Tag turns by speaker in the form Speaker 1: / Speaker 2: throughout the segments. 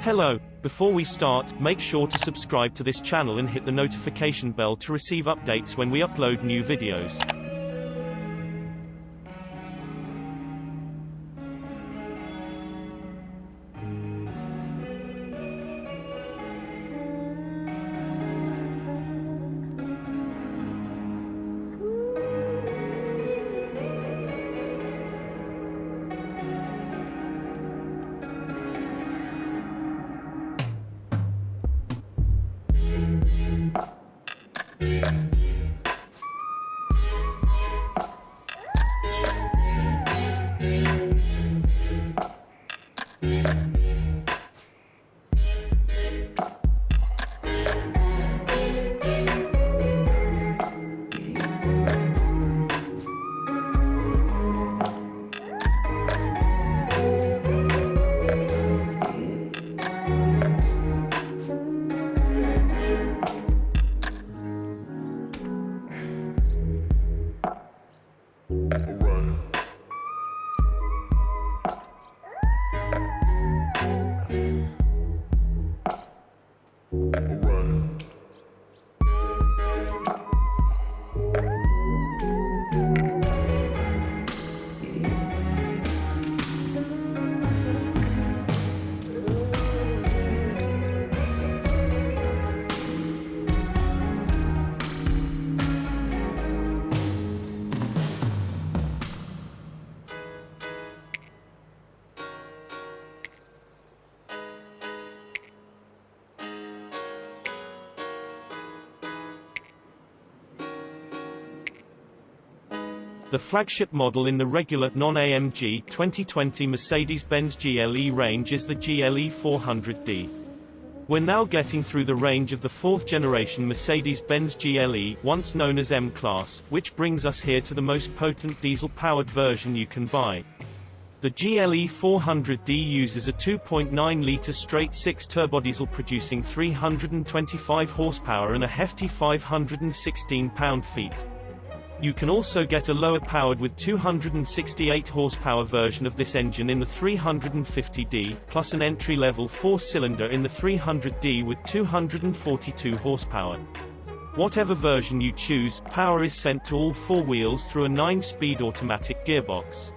Speaker 1: Hello, before we start, make sure to subscribe to this channel and hit the notification bell to receive updates when we upload new videos. The flagship model in the regular non-AMG 2020 Mercedes-Benz GLE range is the GLE 400d. We're now getting through the range of the fourth-generation Mercedes-Benz GLE, once known as M-Class, which brings us here to the most potent diesel-powered version you can buy. The GLE 400d uses a 2.9-litre straight-six turbodiesel producing 325 horsepower and a hefty 516 pound-feet. You can also get a lower-powered with 268 horsepower version of this engine in the 350d, plus an entry-level four-cylinder in the 300d with 242 horsepower. Whatever version you choose, power is sent to all four wheels through a 9-speed automatic gearbox.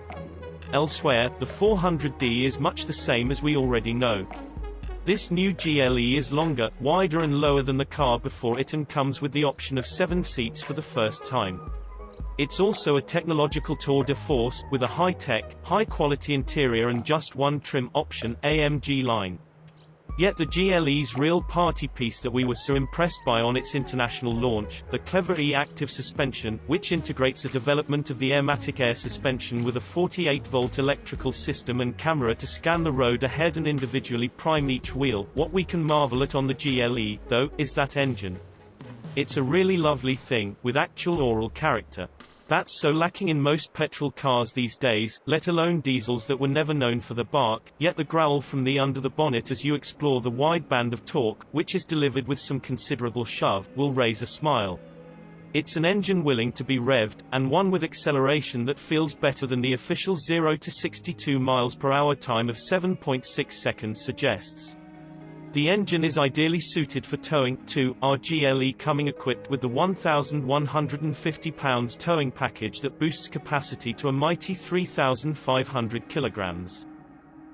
Speaker 1: Elsewhere, the 400d is much the same as we already know. This new GLE is longer, wider and lower than the car before it and comes with the option of 7 seats for the first time. It's also a technological tour de force, with a high-tech, high-quality interior and just one trim option, AMG Line. Yet the GLE's real party piece that we were so impressed by on its international launch, the clever E-Active suspension, which integrates a development of the 4Matic air suspension with a 48-volt electrical system and camera to scan the road ahead and individually prime each wheel. What we can marvel at on the GLE, though, is that engine. It's a really lovely thing, with actual oral character. That's so lacking in most petrol cars these days, let alone diesels that were never known for the bark, yet the growl from the under the bonnet as you explore the wide band of torque, which is delivered with some considerable shove, will raise a smile. It's an engine willing to be revved, and one with acceleration that feels better than the official 0 to 62 miles per hour time of 7.6 seconds suggests. The engine is ideally suited for towing, too, our GLE coming equipped with the 1,150 pounds towing package that boosts capacity to a mighty 3,500 kilograms.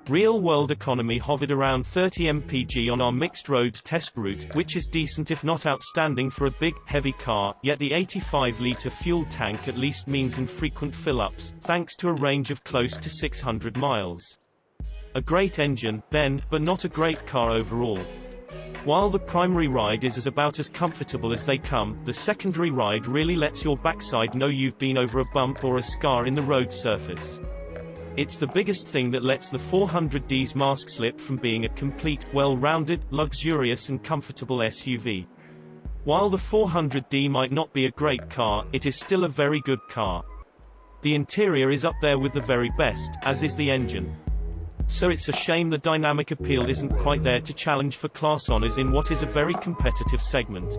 Speaker 1: Real-world economy hovered around 30 mpg on our mixed roads test route, which is decent if not outstanding for a big, heavy car, yet the 85-litre fuel tank at least means infrequent fill-ups, thanks to a range of close to 600 miles. A great engine, then, but not a great car overall. While the primary ride is about as comfortable as they come, the secondary ride really lets your backside know you've been over a bump or a scar in the road surface. It's the biggest thing that lets the 400d's mask slip from being a complete, well-rounded, luxurious and comfortable SUV. While the 400d might not be a great car, it is still a very good car. The interior is up there with the very best, as is the engine. So it's a shame the dynamic appeal isn't quite there to challenge for class honors in what is a very competitive segment.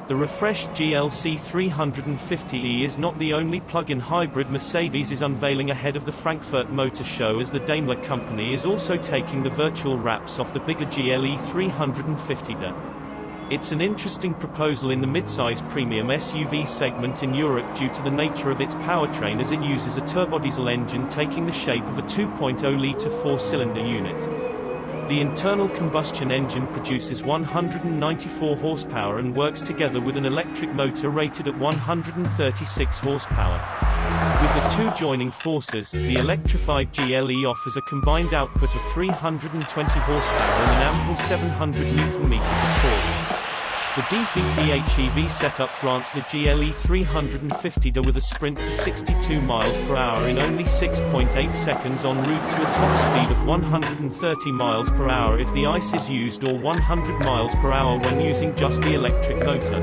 Speaker 1: The refreshed GLE 400d is not the only plug-in hybrid Mercedes is unveiling ahead of the Frankfurt Motor Show, as the Daimler company is also taking the virtual wraps off the bigger GLE 450d. It's an interesting proposal in the midsize premium SUV segment in Europe due to the nature of its powertrain, as it uses a turbodiesel engine taking the shape of a 2.0-litre four-cylinder unit. The internal combustion engine produces 194 horsepower and works together with an electric motor rated at 136 horsepower. With the two joining forces, the electrified GLE offers a combined output of 320 horsepower and an ample 700 Nm of torque. The beefy PHEV setup grants the GLE 450d with a sprint to 62 miles per hour in only 6.8 seconds en route to a top speed of 130 miles per hour if the ICE is used, or 100 miles per hour when using just the electric motor.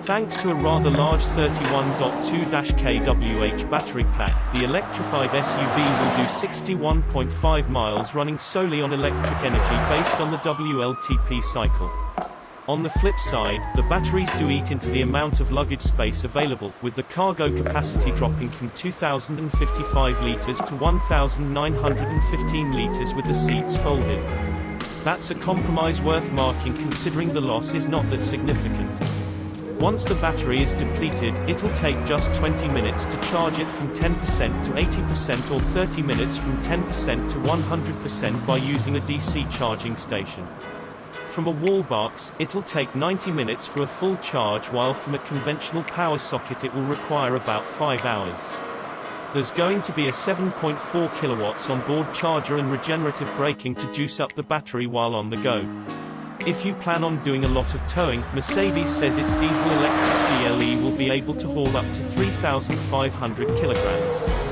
Speaker 1: Thanks to a rather large 31.2 kWh battery pack, the electrified SUV will do 61.5 miles running solely on electric energy based on the WLTP cycle. On the flip side, the batteries do eat into the amount of luggage space available, with the cargo capacity dropping from 2,055 litres to 1,915 litres with the seats folded. That's a compromise worth marking, considering the loss is not that significant. Once the battery is depleted, it'll take just 20 minutes to charge it from 10% to 80%, or 30 minutes from 10% to 100% by using a DC charging station. From a wall box, it'll take 90 minutes for a full charge, while from a conventional power socket it will require about 5 hours. There's going to be a 7.4 kilowatts onboard charger and regenerative braking to juice up the battery while on the go. If you plan on doing a lot of towing, Mercedes says its diesel-electric GLE will be able to haul up to 3,500 kilograms.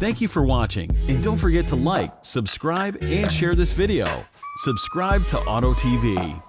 Speaker 2: Thank you for watching, and don't forget to like, subscribe, and share this video. Subscribe to Auto TV.